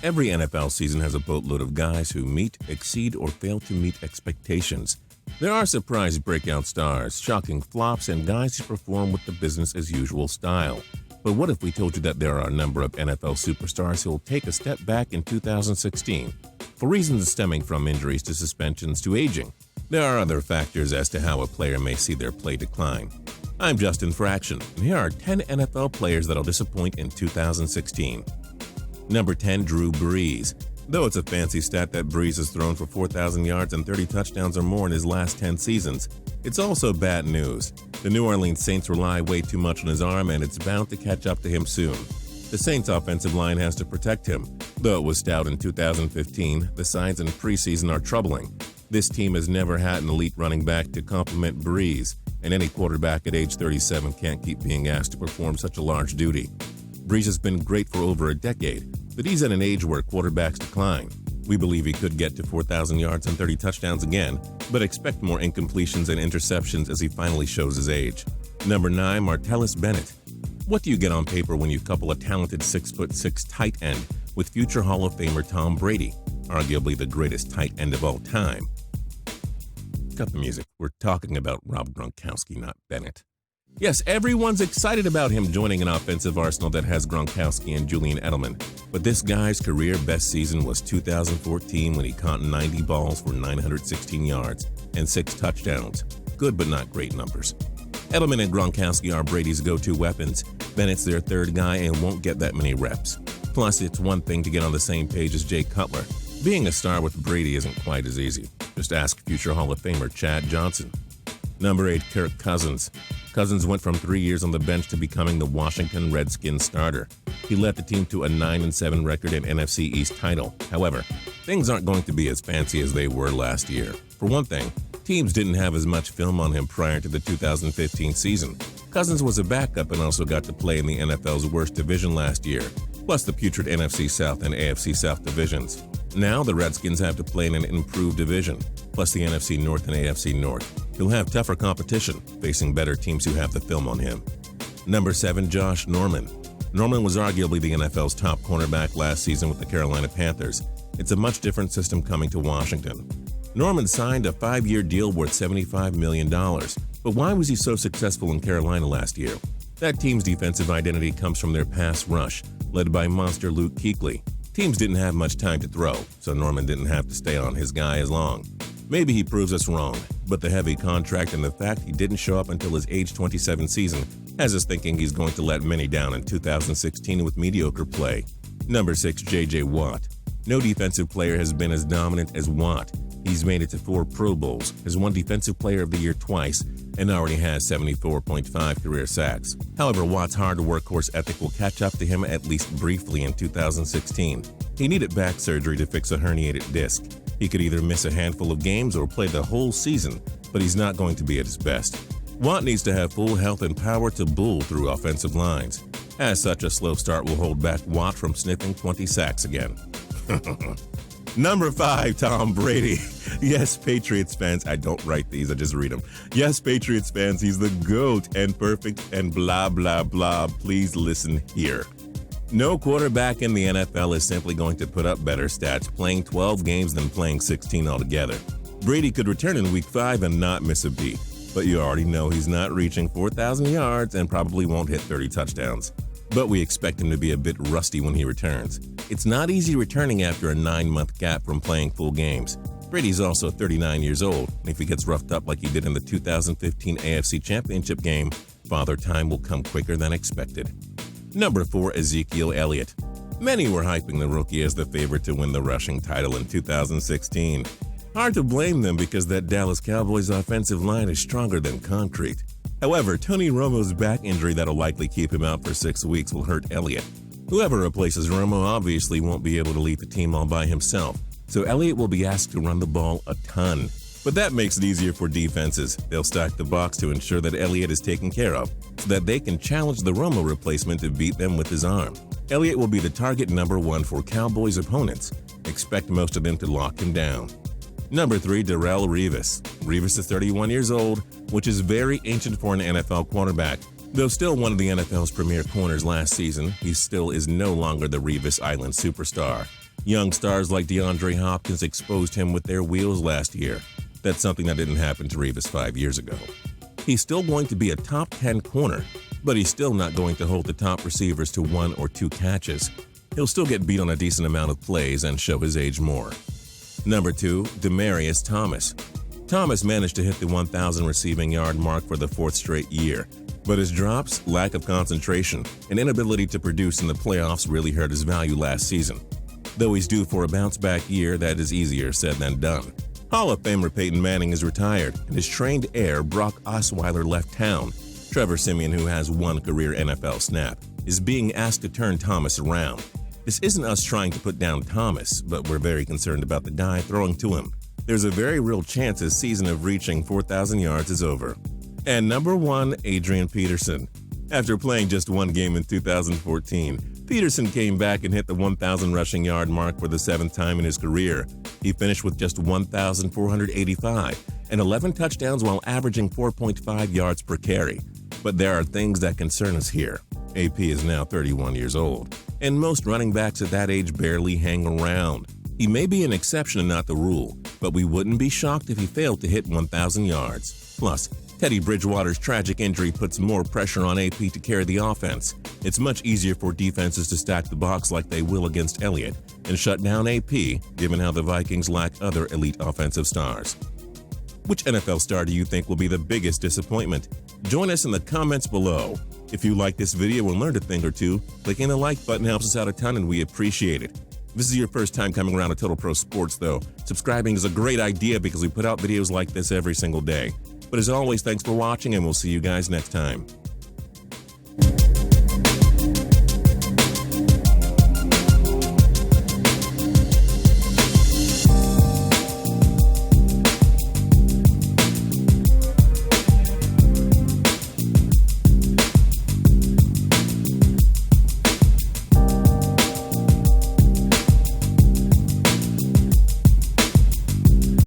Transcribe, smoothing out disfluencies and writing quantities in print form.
Every NFL season has a boatload of guys who meet, exceed, or fail to meet expectations. There are surprise breakout stars, shocking flops, and guys who perform with the business-as-usual style. But what if we told you that there are a number of NFL superstars who will take a step back in 2016 for reasons stemming from injuries to suspensions to aging? There are other factors as to how a player may see their play decline. I'm Justin Fraction, and here are 10 NFL players that'll disappoint in 2016. Number 10, Drew Brees. Though it's a fancy stat that Brees has thrown for 4,000 yards and 30 touchdowns or more in his last 10 seasons, it's also bad news. The New Orleans Saints rely way too much on his arm, and it's bound to catch up to him soon. The Saints' offensive line has to protect him. Though it was stout in 2015, the signs in preseason are troubling. This team has never had an elite running back to complement Brees, and any quarterback at age 37 can't keep being asked to perform such a large duty. Brees has been great for over a decade, but he's at an age where quarterbacks decline. We believe he could get to 4,000 yards and 30 touchdowns again, but expect more incompletions and interceptions as he finally shows his age. Number 9, Martellus Bennett. What do you get on paper when you couple a talented 6'6" tight end with future Hall of Famer Tom Brady, arguably the greatest tight end of all time? Cut the music. We're talking about Rob Gronkowski, not Bennett. Yes, everyone's excited about him joining an offensive arsenal that has Gronkowski and Julian Edelman. But this guy's career best season was 2014 when he caught 90 balls for 916 yards and 6 touchdowns. Good but not great numbers. Edelman and Gronkowski are Brady's go-to weapons. Bennett's their third guy and won't get that many reps. Plus, it's one thing to get on the same page as Jay Cutler. Being a star with Brady isn't quite as easy. Just ask future Hall of Famer Chad Johnson. Number 8, Kirk Cousins. Cousins went from 3 years on the bench to becoming the Washington Redskins starter. He led the team to a 9-7 record and NFC East title. However, things aren't going to be as fancy as they were last year. For one thing, teams didn't have as much film on him prior to the 2015 season. Cousins was a backup and also got to play in the NFL's worst division last year, plus the putrid NFC South and AFC South divisions. Now the Redskins have to play in an improved division, plus the NFC North and AFC North. He'll have tougher competition, facing better teams who have the film on him. Number 7, Josh Norman. Norman was arguably the NFL's top cornerback last season with the Carolina Panthers. It's a much different system coming to Washington. Norman signed a 5-year deal worth $75 million, but why was he so successful in Carolina last year? That team's defensive identity comes from their pass rush, led by monster Luke Kuechly. Teams didn't have much time to throw, so Norman didn't have to stay on his guy as long. Maybe he proves us wrong, but the heavy contract and the fact he didn't show up until his age 27 season has us thinking he's going to let many down in 2016 with mediocre play. Number 6, J.J. Watt. No defensive player has been as dominant as Watt. He's made it to 4 Pro Bowls, has won Defensive Player of the Year twice, and already has 74.5 career sacks. However, Watt's hard workhorse ethic will catch up to him at least briefly in 2016. He needed back surgery to fix a herniated disc. He could either miss a handful of games or play the whole season, but he's not going to be at his best. Watt needs to have full health and power to bull through offensive lines. As such, a slow start will hold back Watt from sniffing 20 sacks again. Number 5, Tom Brady. Yes, Patriots fans, I don't write these, I just read them. Yes, Patriots fans, he's the GOAT and perfect and blah, blah, blah. Please listen here. No quarterback in the NFL is simply going to put up better stats playing 12 games than playing 16 altogether. Brady could return in Week 5 and not miss a beat, but you already know he's not reaching 4,000 yards and probably won't hit 30 touchdowns. But we expect him to be a bit rusty when he returns. It's not easy returning after a 9-month gap from playing full games. Brady's also 39 years old, and if he gets roughed up like he did in the 2015 AFC Championship game, Father Time will come quicker than expected. Number 4, Ezekiel Elliott. Many were hyping the rookie as the favorite to win the rushing title in 2016. Hard to blame them because that Dallas Cowboys offensive line is stronger than concrete. However, Tony Romo's back injury that'll likely keep him out for 6 weeks will hurt Elliott. Whoever replaces Romo obviously won't be able to lead the team all by himself, so Elliott will be asked to run the ball a ton. But that makes it easier for defenses. They'll stack the box to ensure that Elliott is taken care of, so that they can challenge the Romo replacement to beat them with his arm. Elliott will be the target number 1 for Cowboys opponents. Expect most of them to lock him down. Number 3, Darrelle Revis. Revis is 31 years old, which is very ancient for an NFL quarterback. Though still one of the NFL's premier corners last season, he still is no longer the Revis Island superstar. Young stars like DeAndre Hopkins exposed him with their wheels last year. That's something that didn't happen to Revis 5 years ago. He's still going to be a top 10 corner, but he's still not going to hold the top receivers to 1 or 2 catches. He'll still get beat on a decent amount of plays and show his age more. Number 2, Demaryius Thomas. Thomas managed to hit the 1,000 receiving yard mark for the 4th straight year, but his drops, lack of concentration, and inability to produce in the playoffs really hurt his value last season. Though he's due for a bounce-back year, that is easier said than done. Hall of Famer Peyton Manning is retired, and his trained heir Brock Osweiler left town. Trevor Siemian, who has 1 career NFL snap, is being asked to turn Thomas around. This isn't us trying to put down Thomas, but we're very concerned about the guy throwing to him. There's a very real chance his season of reaching 4,000 yards is over. And number 1, Adrian Peterson. After playing just 1 game in 2014, Peterson came back and hit the 1,000 rushing yard mark for the 7th time in his career. He finished with just 1,485 and 11 touchdowns while averaging 4.5 yards per carry. But there are things that concern us here. AP is now 31 years old, and most running backs at that age barely hang around. He may be an exception and not the rule, but we wouldn't be shocked if he failed to hit 1,000 yards. Plus, Teddy Bridgewater's tragic injury puts more pressure on AP to carry the offense. It's much easier for defenses to stack the box like they will against ELLIOT and shut down AP, given how the Vikings lack other elite offensive stars. Which NFL star do you think will be the biggest disappointment? Join us in the comments below. If you like this video and learned a thing or two, clicking the like button helps us out a ton and we appreciate it. If this is your first time coming around to Total Pro Sports though, subscribing is a great idea because we put out videos like this every single day. But as always, thanks for watching and we'll see you guys next time.